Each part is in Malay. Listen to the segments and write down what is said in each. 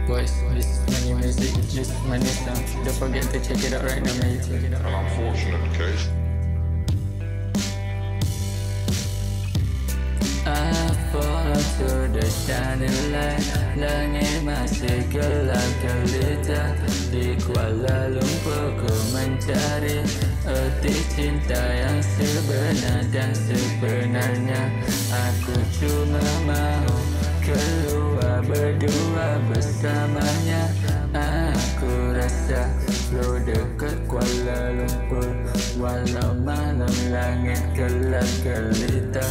Boys, this is my new music, this is my new song. Don't forget to check it out right now on YouTube. An unfortunate case. I fall to the shining light. Langit masih gelap gelita. Di Kuala Lumpur ku mencari erti cinta yang sebenar dan sebenarnya. Aku cuma mahu keluar berdua bersamanya. Aku rasa flow dekat Kuala Lumpur, walau malam langit gelap gelita.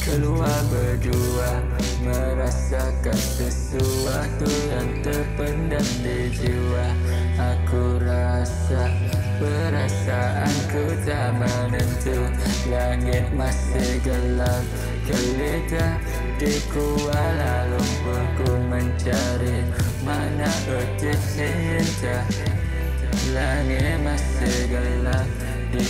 Keluar berdua merasakan sesuatu yang terpendam di jiwa. Aku rasa perasaanku tak menentu. Langit masih gelap gelita. Di Kuala Lumpur ku mencari mana erti cinta. Langit masih gelap di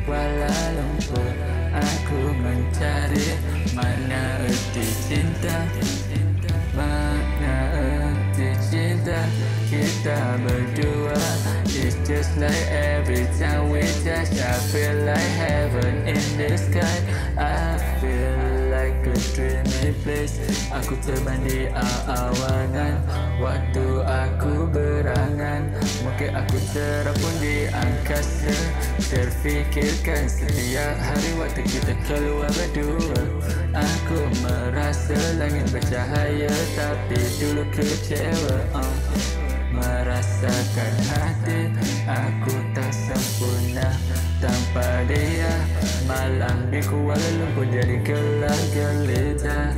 Kuala Lumpur. Aku mencari mana erti cinta. Mana erti cinta kita berdua. It's just like every time we touch, I feel like heaven in the sky. I feel like a dreamy place. Aku terbang di awangan waktu aku berangan. Mungkin aku terapun di angkasa, terfikirkan setiap hari waktu kita keluar berdua. Aku merasa langit bercahaya, tapi dulu kecewa. Merasakan hati aku tak sempurna tanpa dia. Malam di Kuala Lumpur jadi gelap gelita.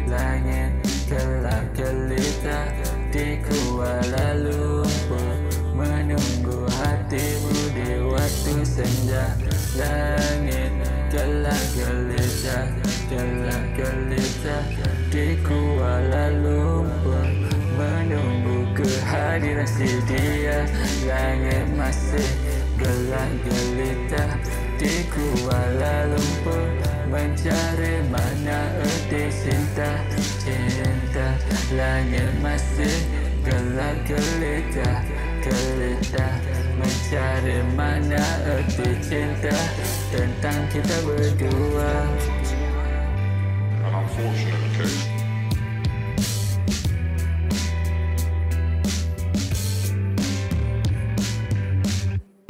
Langit gelap gelita di Kuala Lumpur, menunggu hatimu di waktu senja. Langit gelap gelita, gelap gelita di Kuala Lumpur, menunggu kehadiran si dia. Langit masih gelap gelita di Kuala Lumpur, mencari mana erti cinta. Cinta. Langit masih gelap gelita gelita, mencari mana erti cinta tentang kita berdua. An unfortunate